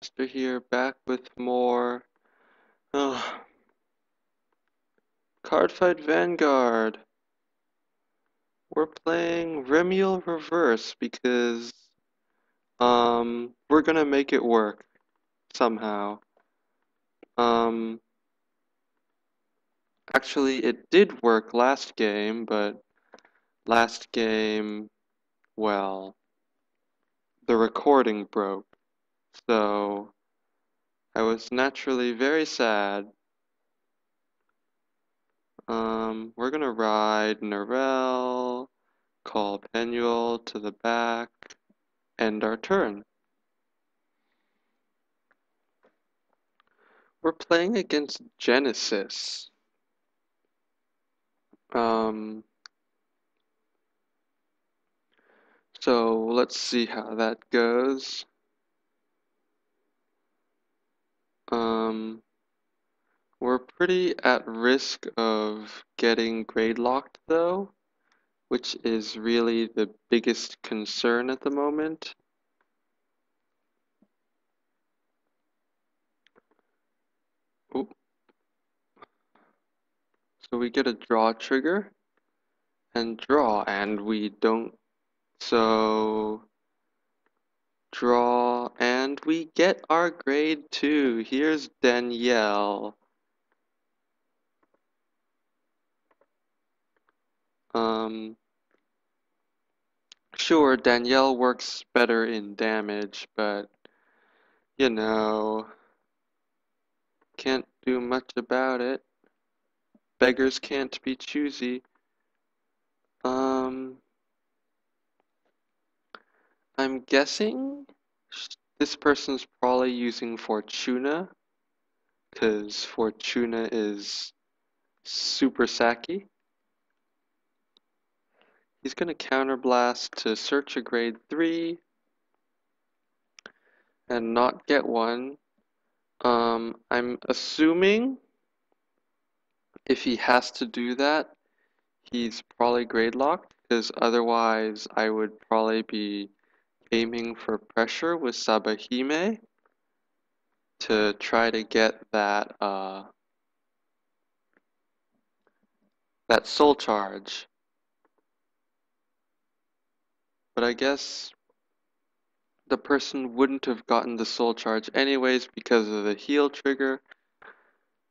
Ascriptmaster here, back with more Cardfight Vanguard. We're playing Ramiel Reverse because we're gonna make it work somehow. Um Actually it did work last game, but last game, well, the recording broke. So I was naturally very sad. We're gonna ride Narelle, call Penuel to the back, end our turn. We're playing against Genesis. So let's see how that goes. We're pretty at risk of getting grade locked though, which is really the biggest concern at the moment. Oop. So we get a draw trigger and draw, and we don't. So draw, and we get our grade 2. Here's Danielle. Sure, Danielle works better in damage, but you know, can't do much about it. Beggars can't be choosy. I'm guessing this person's probably using Fortuna, because Fortuna is super sacky. He's gonna counterblast to search a grade 3 and not get one. I'm assuming if he has to do that, he's probably grade locked, because otherwise I would probably be aiming for pressure with Sabahime to try to get that that soul charge. But I guess the person wouldn't have gotten the soul charge anyways because of the heal trigger.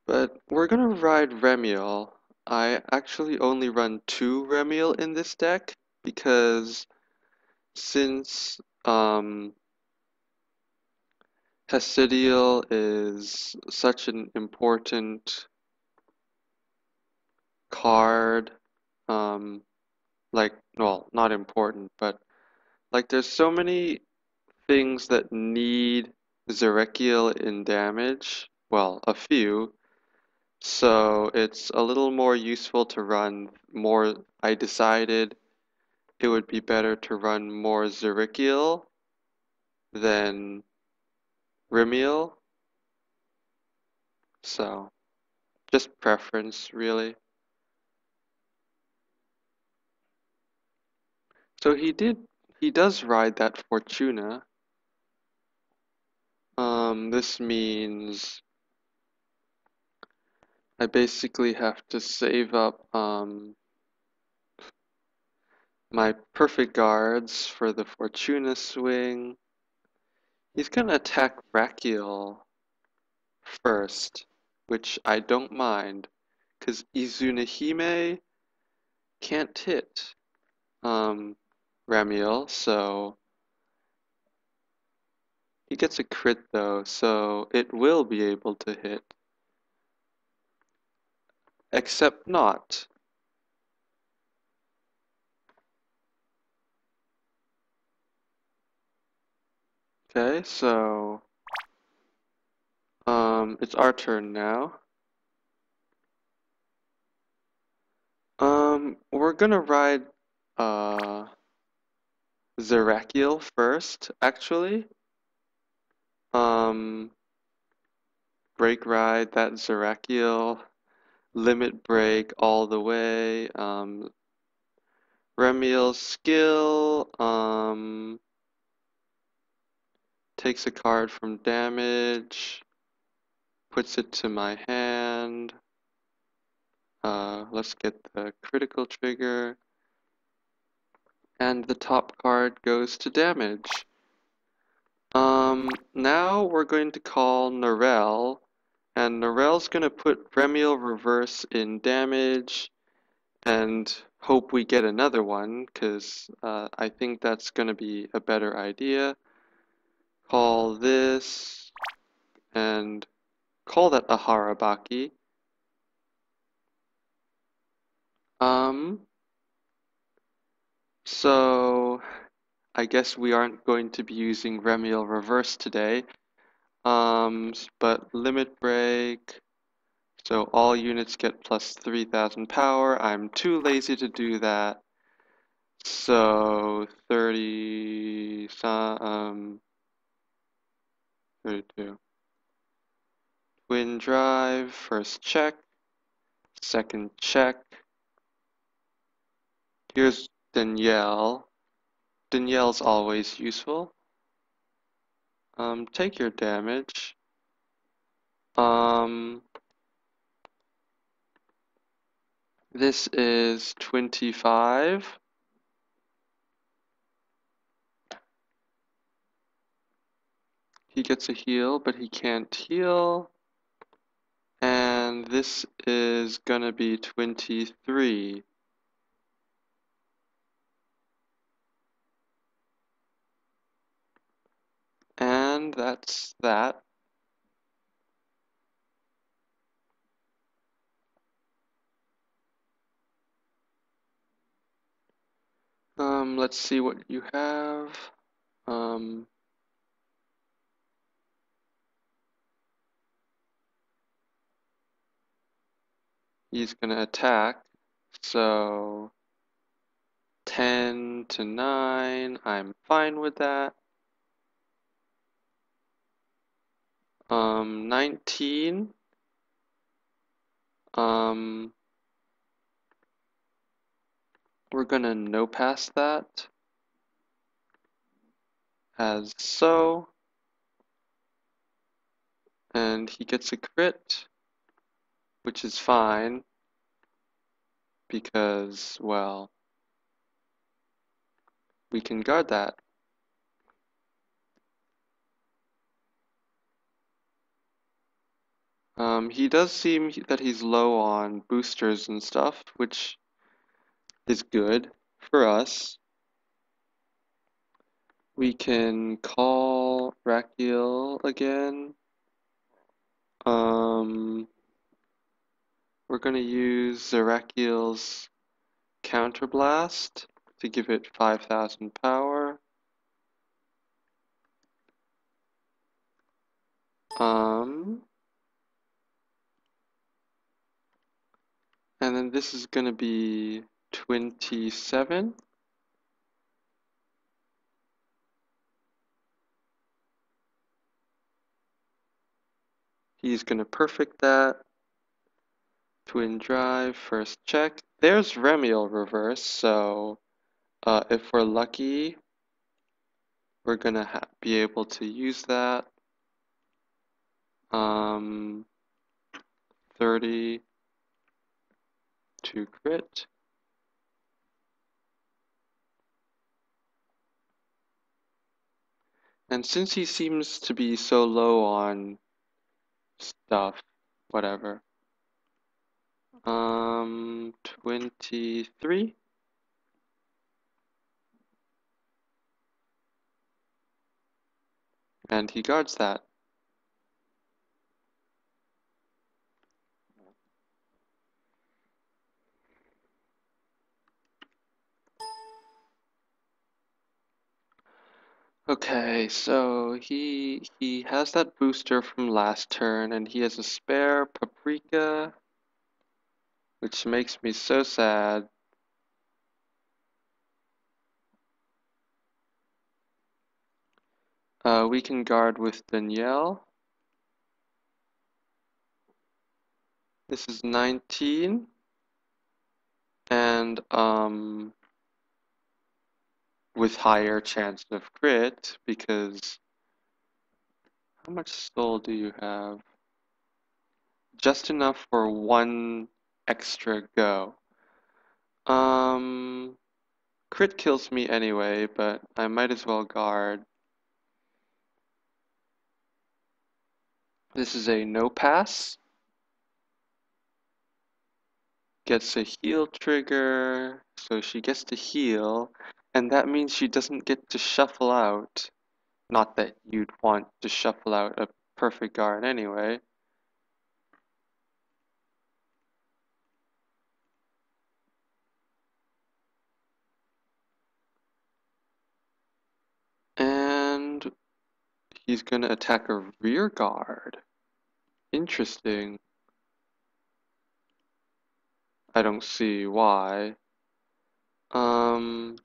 But we're gonna ride Ramiel. I actually only run 2 Ramiel in this deck because since Hesidial is such an important card, like, well, not important, but like there's so many things that need Zerekiel in damage, well, a few, so it's a little more useful to run more. I decided it would be better to run more Zerekiel than Rimiel, so just preference really. So he does ride that Fortuna. This means I basically have to save up my perfect guards for the Fortuna swing. He's gonna attack Rakiel first, which I don't mind, because Izunahime can't hit Ramiel, so he gets a crit though, so it will be able to hit. Except not. Okay, so it's our turn now. We're gonna ride Zerakiel first, actually. Um, break ride that Zerakiel, limit break all the way. Remiel's skill, takes a card from damage, puts it to my hand. Let's get the critical trigger. And the top card goes to damage. Now we're going to call Narelle, and Narelle's gonna put Ramiel Reverse in damage and hope we get another one, because I think that's gonna be a better idea. Call this, and call that a Harabaki. So I guess we aren't going to be using Ramiel Reverse today. But limit break, so all units get plus 3,000 power. I'm too lazy to do that. So 32. Twin drive, first check, second check. Here's Danielle. Danielle's always useful. Take your damage. This is 25. He gets a heal, but he can't heal. And this is gonna be 23. And that's that. Let's see what you have. He's gonna attack. So 10 to 9, I'm fine with that. 19. We're gonna no pass that. As so. And he gets a crit, which is fine, because, well, we can guard that. He does seem that he's low on boosters and stuff, which is good for us. We can call Ramiel again. We're gonna use Zerakiel's Counterblast to give it 5,000 power. And then this is gonna be 27. He's gonna perfect that. Twin drive, first check. There's Ramiel Reverse, so if we're lucky, we're gonna be able to use that. 30 to crit. And since he seems to be so low on stuff, whatever. 23. And he guards that. Okay, so he has that booster from last turn, and he has a spare paprika, which makes me so sad. We can guard with Danielle. This is 19, and with higher chance of crit, because How much soul do you have? Just enough for one extra go. Um, Crit kills me anyway, but I might as well guard. This is a no pass. Gets a heal trigger, so she gets to heal, and that means she doesn't get to shuffle out. Not that you'd want to shuffle out a perfect guard anyway. And he's gonna attack a rear guard. Interesting. I don't see why. Um,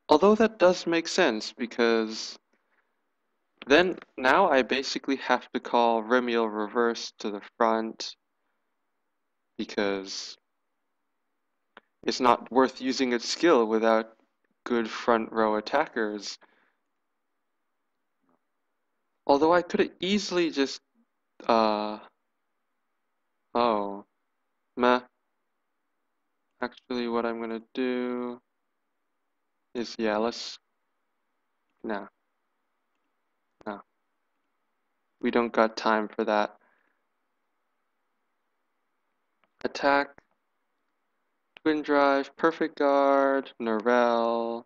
Although that does make sense because then now I basically have to call Ramiel Reverse to the front because it's not worth using its skill without good front row attackers. Although I could have easily just, oh, meh. Actually, what I'm gonna do is, yeah, no, no. We don't got time for that. Attack, Twin Drive, Perfect Guard, Norel.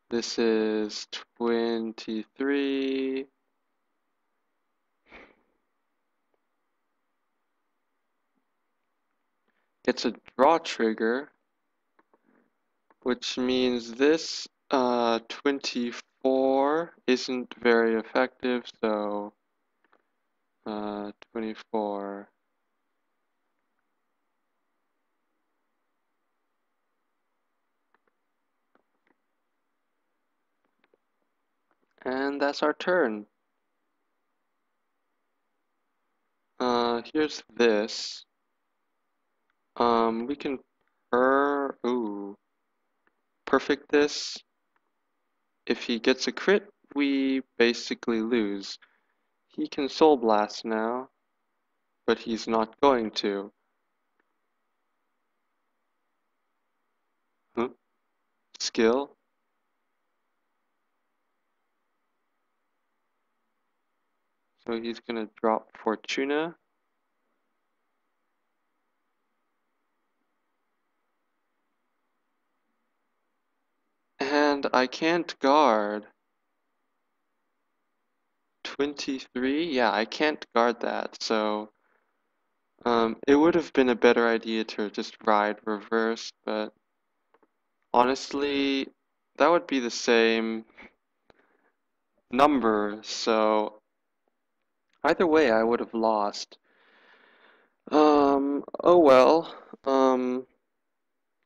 This is 23. Gets a draw trigger, which means this 24 isn't very effective, so 24. And that's our turn. Here's this. We can perfect this. If he gets a crit, we basically lose. He can Soul Blast now, but he's not going to. Huh? Skill? So he's gonna drop Fortuna. And I can't guard. 23? Yeah, I can't guard that, so it would have been a better idea to just ride reverse, but honestly, that would be the same number, so either way I would have lost. Oh well.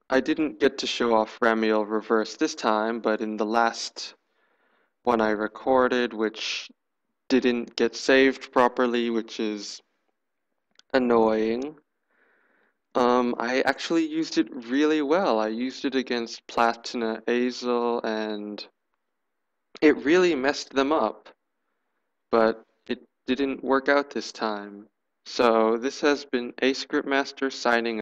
I didn't get to show off Ramiel Reverse this time, but in the last one I recorded, which didn't get saved properly, which is annoying. I actually used it really well. I used it against Platina Azel and it really messed them up, but it didn't work out this time. So this has been Ascriptmaster signing